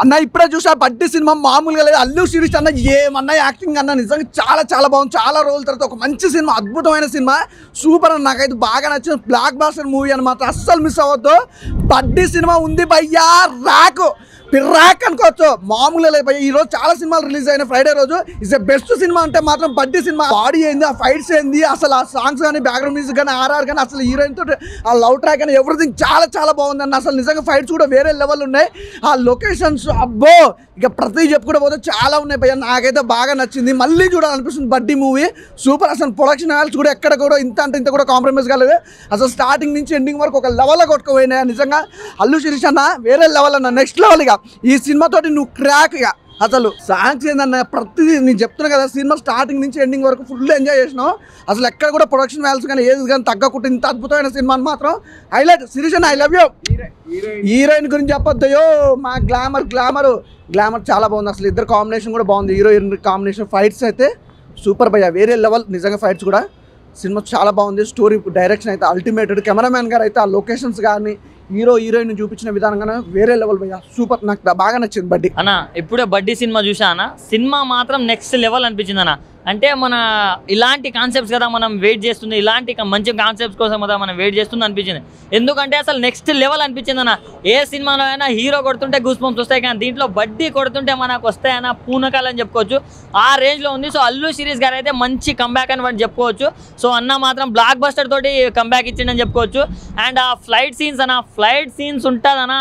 అన్న ఇప్పుడే చూసా బడ్డీ సినిమా మామూలుగా లేదు. అల్లు శిరీష్ అన్న ఏమన్నా యాక్టింగ్ అన్న నిజంగా చాలా చాలా బాగుంది. చాలా రోజుల తర్వాత ఒక మంచి సినిమా, అద్భుతమైన సినిమా, సూపర్ అన్న. నాకైతే బాగా నచ్చిన బ్లాక్ బాస్టర్ మూవీ అనమాట. అస్సలు మిస్ అవ్వద్దు. బడ్డీ సినిమా ఉంది భయ్యా, పిర్రాక్ అనుకోవచ్చు, మామూలుగా లేదు భయ్య. ఈ రోజు చాలా సినిమాలు రిలీజ్ అయిన ఫ్రైడే రోజు ఇస్ ద బెస్ట్ సినిమా అంటే మాత్రం బడ్డీ సినిమా. బాడీ ఏంది, ఆ ఫైట్స్ ఏంది, అసలు ఆ సాంగ్స్ కానీ, బ్యాక్గ్రౌండ్ మ్యూజిక్ కానీ, ఆర్ఆర్ కానీ, అసలు హీరోయిన్ తోటి ఆ లవ్ ట్రాక్ కానీ ఎవ్రీథింగ్ చాలా చాలా బాగుంది అన్న. అసలు నిజంగా ఫైట్స్ కూడా వేరే లెవెల్ ఉన్నాయి. ఆ లొకేషన్స్ అబ్బో ఇక ప్రతి చెప్పుకుంటే పోతే చాలా ఉన్నాయి భయ్య. నాకైతే బాగా నచ్చింది, మళ్ళీ చూడాలనిపిస్తుంది బడ్డీ మూవీ. సూపర్. అసలు ప్రొడక్షన్ వాల్యూస్ కూడా ఎక్కడ కూడా ఇంత అంటే ఇంత కూడా కాంప్రమైజ్ కాలేదు. అసలు స్టార్టింగ్ నుంచి ఎండింగ్ వరకు ఒక లెవెల్లో కొట్టుకుపోయినాయి నిజంగా. అల్లు శిరీష్ అన్న వేరే లెవెల్ అన్న, నెక్స్ట్ లెవెల్. ఇక ఈ సినిమాతోటి నువ్వు క్రాక్. ఇక అసలు సాంగ్స్ ఏందన్న ప్రతిదీ నేను చెప్తున్నా కదా, సినిమా స్టార్టింగ్ నుంచి ఎండింగ్ వరకు ఫుల్ ఎంజాయ్ చేసినావు. అసలు ఎక్కడ కూడా ప్రొడక్షన్ వాల్యూస్ కానీ ఏది కానీ తగ్గకుండా ఇంత అద్భుతమైన సినిమాని మాత్రం హైలైట్. శిరీష్ అన్న ఐ లవ్ యూ. హీరోయిన్ గురించి చెప్పొద్దయో, మా గ్లామర్ చాలా బాగుంది. అసలు ఇద్దరు కాంబినేషన్ కూడా బాగుంది. హీరోయిన్ కాంబినేషన్, ఫైట్స్ అయితే సూపర్ భయ్య, వేరే లెవెల్ నిజంగా. ఫైట్స్ కూడా సినిమా చాలా బాగుంది. స్టోరీ డైరెక్షన్ అయితే అల్టిమేటెడ్. కెమెరామ్యాన్ గారు అయితే ఆ లొకేషన్స్ కానీ, హీరోయిన్ చూపించిన విధానంగా వేరే లెవెల్ భయ్య, సూపర్. నాకు బాగా నచ్చింది బడ్డీ అన్న. ఇప్పుడే బడ్డీ సినిమా చూసా అన్న, సినిమా మాత్రం నెక్స్ట్ లెవెల్ అనిపించింది అన్న. అంటే మన ఇలాంటి కాన్సెప్ట్స్ కదా మనం వెయిట్ చేస్తుంది, ఇలాంటి మంచి కాన్సెప్ట్స్ కోసం కదా మనం వెయిట్ చేస్తుంది అనిపించింది. ఎందుకంటే అసలు నెక్స్ట్ లెవెల్ అనిపించింది అన్న. ఏ సినిమాలో అయినా హీరో కొడుతుంటే గూస్ బంప్స్ వస్తాయి, కానీ దీంట్లో బడ్డీ కొడుతుంటే మనకు వస్తాయన్న పూనకాలని చెప్పుకోవచ్చు. ఆ రేంజ్లో ఉంది. సో అల్లు శిరీష్ గారు అయితే మంచి కంబ్యాక్ అని వాడు చెప్పుకోవచ్చు. సో అన్న మాత్రం బ్లాక్ బస్టర్ తోటి కంబ్యాక్ ఇచ్చిండని చెప్పుకోవచ్చు. అండ్ ఆ ఫ్లైట్ సీన్స్ ఉంటుందన్న,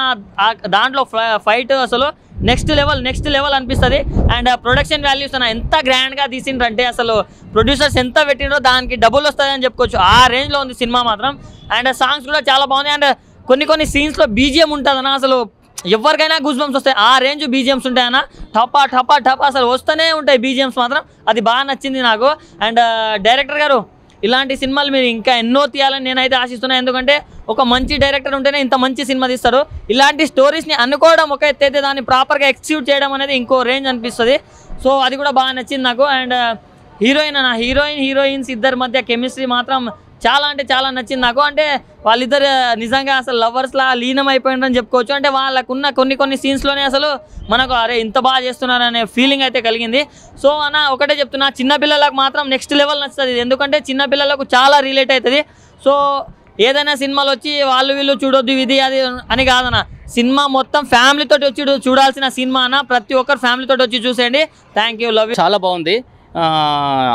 దాంట్లో ఫైట్ అసలు నెక్స్ట్ లెవెల్ అనిపిస్తుంది. అండ్ ప్రొడక్షన్ వాల్యూస్ అన్న ఎంత గ్రాండ్గా తీసిండ్రంటే అసలు ప్రొడ్యూసర్స్ ఎంత పెట్టిండ్రో దానికి డబుల్ వస్తుందని చెప్పుకోవచ్చు. ఆ రేంజ్లో ఉంది సినిమా మాత్రం. అండ్ సాంగ్స్ కూడా చాలా బాగుంది. అండ్ కొన్ని సీన్స్లో బీజిఎం ఉంటుందన్న, అసలు ఎవరికైనా గూస్ బంప్స్ వస్తాయి. ఆ రేంజ్ బీజిఎమ్స్ ఉంటాయన్న, టపా అసలు వస్తూనే ఉంటాయి బీజిఎమ్స్ మాత్రం. అది బాగా నచ్చింది నాకు. అండ్ డైరెక్టర్ గారు ఇలాంటి సినిమాలు మీరు ఇంకా ఎన్నో తీయాలని నేనైతే ఆశిస్తున్నాను. ఎందుకంటే ఒక మంచి డైరెక్టర్ ఉంటేనే ఇంత మంచి సినిమా తీస్తాడు. ఇలాంటి స్టోరీస్ని అనుకోవడం ఒక ఎత్తు అయితే, దాన్ని ప్రాపర్గా ఎక్స్క్యూట్ చేయడం అనేది ఇంకో రేంజ్ అనిపిస్తుంది. సో అది కూడా బాగా నచ్చింది నాకు. అండ్ హీరోయిన్స్ ఇద్దరి మధ్య కెమిస్ట్రీ మాత్రం చాలా అంటే చాలా నచ్చింది నాకు. అంటే వాళ్ళిద్దరు నిజంగా అసలు లవర్స్లా లీనం అయిపోయిందని చెప్పుకోవచ్చు. అంటే వాళ్ళకున్న కొన్ని సీన్స్లోనే అసలు మనకు అరే ఇంత బాగా చేస్తున్నారనే ఫీలింగ్ అయితే కలిగింది. సో అన్న ఒకటే చెప్తున్నా, చిన్నపిల్లలకు మాత్రం నెక్స్ట్ లెవెల్ నచ్చుతుంది. ఎందుకంటే చిన్నపిల్లలకు చాలా రిలేట్ అవుతుంది. సో ఏదైనా సినిమాలు వచ్చి వాళ్ళు వీళ్ళు చూడొద్దు ఇది అది అని కాదన్న, సినిమా మొత్తం ఫ్యామిలీతో వచ్చి చూడాల్సిన సినిమా అన్న. ప్రతి ఒక్కరు ఫ్యామిలీతో వచ్చి చూసేయండి. Thank you, love you. చాలా బాగుంది.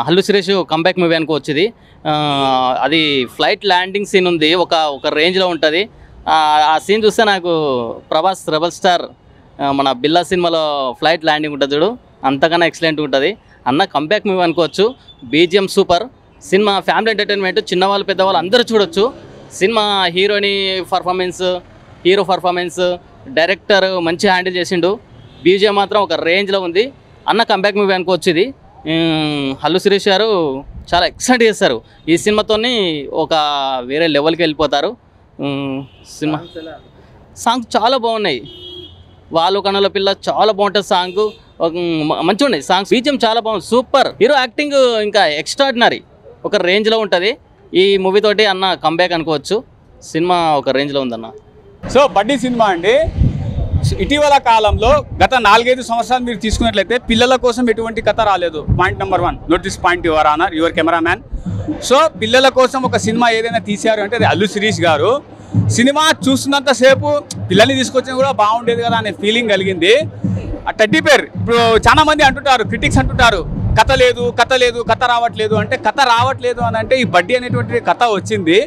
అల్లు శిరీష్ కంబ్యాక్ మూవీ అనుకోవచ్చుది. అది ఫ్లైట్ ల్యాండింగ్ సీన్ ఉంది, ఒక రేంజ్లో ఉంటుంది. ఆ సీన్ చూస్తే నాకు ప్రభాస్ రెబల్ స్టార్ మన బిల్లా సినిమాలో ఫ్లైట్ ల్యాండింగ్ ఉంటుంది చూడు, అంతకన్నా ఎక్సలెంట్ ఉంటుంది అన్న. కంబ్యాక్ మూవీ అనుకోవచ్చు. BGM super. Cinema family entertainment, చిన్నవాళ్ళు పెద్దవాళ్ళు అందరూ చూడొచ్చు. సినిమా హీరో పర్ఫార్మెన్స్ డైరెక్టర్ మంచి హ్యాండిల్ చేసిండు. బీజిఎం మాత్రం ఒక రేంజ్లో ఉంది అన్న. కంబ్యాక్ మూవీ అనుకోవచ్చు ఇది. అల్లు శిరీష్ గారు చాలా ఎక్సలెంట్ చేస్తారు. ఈ సినిమాతో ఒక వేరే లెవెల్కి వెళ్ళిపోతారు. సినిమా సాంగ్స్ చాలా బాగున్నాయి. వాళ్ళు కనుల పిల్ల చాలా బాగుంటుంది సాంగ్, మంచిగా ఉన్నాయి సాంగ్స్. బీజిఎం చాలా బాగుంది, సూపర్. హీరో యాక్టింగ్ ఇంకా ఎక్స్ట్రాడినరీ, ఒక రేంజ్లో ఉంటుంది. ఈ మూవీ తోటి అన్న కంబ్యాక్ అనుకోవచ్చు. సినిమా ఒక రేంజ్లో ఉందన్న. సో బడ్డీ సినిమా అండి, ఇటీవల కాలంలో గత 4-5 సంవత్సరాలు మీరు తీసుకున్నట్లయితే పిల్లల కోసం ఎటువంటి కథ రాలేదు. Point number 1, note this point your honour, your cameraman. So పిల్లల కోసం ఒక సినిమా ఏదైనా తీశారు అంటే అది అల్లు శిరీష్ గారు. సినిమా చూస్తున్నంతసేపు పిల్లల్ని తీసుకొచ్చినా కూడా బాగుండేది కదా అనే ఫీలింగ్ కలిగింది. ఆ టెడ్డీ బేర్, ఇప్పుడు చాలా మంది అంటుంటారు, క్రిటిక్స్ అంటుంటారు కథ రావట్లేదు అంటే, కథ రావట్లేదు అని అంటే ఈ బడ్డీ అనేటువంటి కథ వచ్చింది.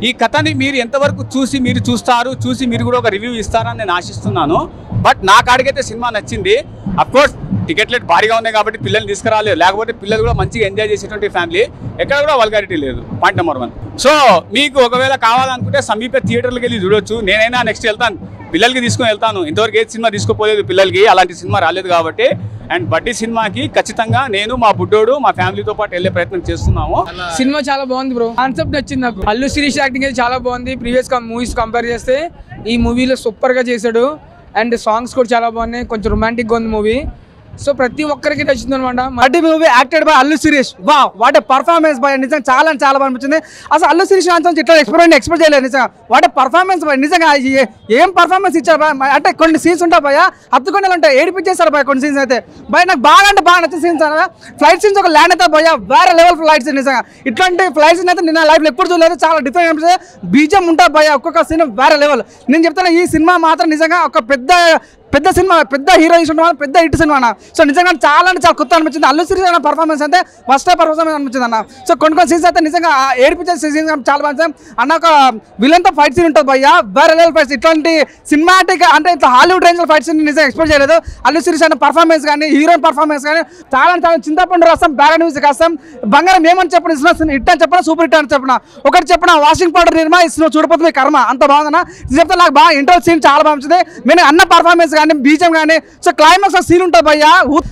ఈ కథని మీరు ఎంతవరకు చూసి మీరు కూడా ఒక రివ్యూ ఇస్తారని నేను ఆశిస్తున్నాను. బట్ నా కాడికైతే సినిమా నచ్చింది. అఫ్కోర్స్ టికెట్ రేట్ భారీగా ఉన్నాయి కాబట్టి పిల్లల్ని తీసుకురాలేదు, లేకపోతే పిల్లలు కూడా మంచిగా ఎంజాయ్ చేసేటువంటి ఫ్యామిలీ. ఎక్కడ కూడా వల్గారిటీ లేదు. Point number 1. సో మీకు ఒకవేళ కావాలనుకుంటే సమీప థియేటర్లకు వెళ్ళి చూడొచ్చు. నేనైనా నెక్స్ట్ వెళ్తాను, పిల్లలకి తీసుకొని వెళ్తాను. ఇంతవరకు ఏ సినిమా తీసుకోపోలేదు పిల్లలకి, అలాంటి సినిమా రాలేదు కాబట్టి. అండ్ బడ్డీ సినిమాకి ఖచ్చితంగా నేను, మా బుడ్డోడు, మా ఫ్యామిలీతో పాటు వెళ్ళే ప్రయత్నం చేస్తున్నాము. సినిమా చాలా బాగుంది బ్రో, కాన్సెప్ట్ నచ్చింది నాకు. అల్లు శిరీష్ యాక్టింగ్ అయితే చాలా బాగుంది. ప్రీవియస్ మూవీస్ కంపేర్ చేస్తే ఈ మూవీలో సూపర్ గా చేశాడు. అండ్ సాంగ్స్ కూడా చాలా బాగున్నాయి, కొంచెం రొమాంటిక్ గా ఉంది మూవీ. సో ప్రతి ఒక్కరికి నచ్చింది అనమాట. మట్టి movie acted by Allu Sirish. What a performance by, నిజంగా చాలా చాలా బాగా అనిపించింది. అసలు అల్లు శిరీష్ అంత ఇట్లా ఎక్స్పెక్ట్ చేయలేదు నిజంగా. వాట్ ఏ పర్ఫార్మెన్స్ బై, నిజంగా ఏం పర్ఫార్మెన్స్ ఇచ్చారు బా. అంటే కొన్ని సీన్స్ ఉంటాయి భయ, హత్తుకొండలు ఉంటాయి, ఏడిపించేస్తారు భయ కొన్ని సీన్స్ అయితే భయ. నాకు బాగా అంటే బాగా నచ్చిన సీన్స్ అన్న ఫ్లైట్ సీన్స్. ఒక ల్యాండ్ అయితే భయ వేరే లెవెల్ ఫ్లైట్ సీన్ నిజంగా. ఇట్లాంటి ఫ్లైట్ సీన్ అయితే నేను లైఫ్లో ఎప్పుడు చూడలేదు, చాలా డిఫరెంట్ అనిపిస్తుంది. బీజం ఉంటుంది భయ, ఒక్కొక్క సీన్ వేరే లెవెల్. నేను చెప్తాను ఈ సినిమా మాత్రం నిజంగా ఒక పెద్ద సినిమా, పెద్ద హీరో ఇష్టం, పెద్ద హిట్ సినిమా అన్న. సో నిజంగా చాలా అంటే చాలా కొత్త అనిపించింది. అల్లు శిరీష్ అన్న పర్ఫార్మెన్స్ అయితే ఫస్ట్ పర్ఫార్మెన్స్ అనిపించింది అన్న. సో కొన్ని సీన్స్ అయితే నిజంగా ఏడిపించే సీన్స్ చాలా బాగా అన్న. ఒక విలన్తో ఫైట్ సీన్ ఉంటుంది భయ్య, వేరే లెవెల్ ఫైట్స్. ఇట్లాంటి సినిమాటిక్ అంటే ఇట్లా హాలీవుడ్ రేంజ్ ఫైట్ సీన్ నిజంగా ఎక్స్పెక్ట్ చేయలేదు. అల్లు శిరీష్ అన్న పర్ఫార్మెన్స్ కానీ, హీరోయిన్ పర్ఫార్మెన్స్ కానీ చాలా చాలా చింతపండు రసం, బ్యాక్గ్రౌండ్ మ్యూజిక్ వస్తాం, బంగారం ఏమని చెప్పిన హిట్ అని చెప్పిన, సూపర్ హిట్ అని చెప్పిన, ఒకటి చెప్పిన వాషింగ్ పౌడర్ నిర్మా ఇస్తున్న చూడపోతుంది కర్మ, అంత బాగుందన్న. చెప్తే నాకు బాగా ఇంటర్వల్ సీన్ చాలా బాగా నచ్చింది. నేను అన్న పర్ఫార్మెన్స్ కానీ, బీజం కానీ. సో క్లైమాక్స్ సీన్ ఉంటుంది భయ్య,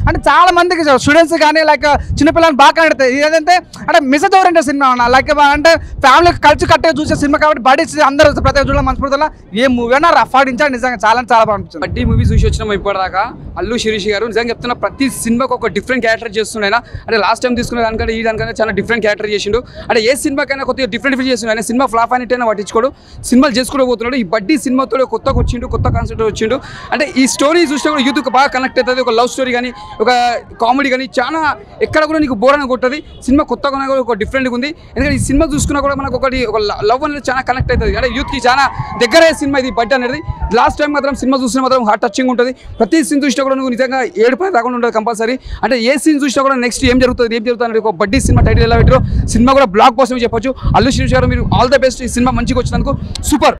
అంటే చాలా మందికి స్టూడెంట్స్ కానీ లైక్ చిన్నపిల్లలు బాగా కనెడతాయి. ఇదేంటంటే అంటే మెసేజ్ ఓరియంటెడ్ సినిమా అన్న. లైక్ అంటే ఫ్యామిలీ కలిసి కట్టే చూసే సినిమా కాబట్టి బడి అందరూ ప్రతి చూడాలి మనస్ఫూర్తిలో. ఏ మూవీ అయినా రఫ్ ఆడించాడు నిజంగా, చాలా చాలా బాగా అనిపించింది. బడ్డీ మూవీ చూసి వచ్చినాం ఇప్పటిదాకా. అల్లు శిరీష్ గారు నిజంగా చెప్తున్నా ప్రతి సినిమాకి ఒక డిఫరెంట్ క్యారెక్టర్ చేస్తున్నాయి. అంటే లాస్ట్ టైం తీసుకునే దానికంటే ఈ దానికంటే చాలా డిఫరెంట్ క్యారెక్టర్ చేసిండు. అంటే ఏ సినిమాకైనా కొద్దిగా డిఫరెంట్ చేస్తున్నాడు. సినిమా ఫ్లాప్ అయినట్టయినా పట్టించుకోడు, సినిమాలు చేసుకుంటూ పోతున్నాడు. ఈ బడ్డీ సినిమాతో కొత్తగా వచ్చిండు, కొత్త కాన్సెప్ట్ వచ్చిండు. అంటే ఈ స్టోరీ చూస్తే కూడా యూత్ బాగా కనెక్ట్ అవుతుంది. ఒక లవ్ స్టోరీ కానీ, ఒక కామెడీ కానీ, చాలా ఎక్కడ కూడా నీకు బోర్ అని కొట్టది. సినిమా కొత్తగా ఒక డిఫరెంట్గా ఉంది. ఎందుకంటే ఈ సినిమా చూసుకున్నా కూడా మనకు ఒక లవ్ అనేది చాలా కనెక్ట్ అవుతుంది. అంటే యూత్కి చాలా దగ్గర సినిమా ఇది బడ్డీ అనేది. లాస్ట్ టైం మాత్రం సినిమా చూసినా మాత్రం హార్ట్ టచింగ్ ఉంటుంది. ప్రతి సీన్ చూసినా కూడా నువ్వు నిజంగా ఏడుపై రాకుండా ఉంటుంది కంపల్సరీ. అంటే ఏ సీన్ చూసినా కూడా నెక్స్ట్ ఏం జరుగుతుంది అనేది ఒక బడ్డీ సినిమా టైటిల్ ఎలా పెట్టారో సినిమా కూడా బ్లాక్ బస్టర్ చెప్పొచ్చు. అల్లు శిరీష్ గారు మీరు ఆల్ ద బెస్ట్. ఈ సినిమా మంచిగా వచ్చినందుకు సూపర్.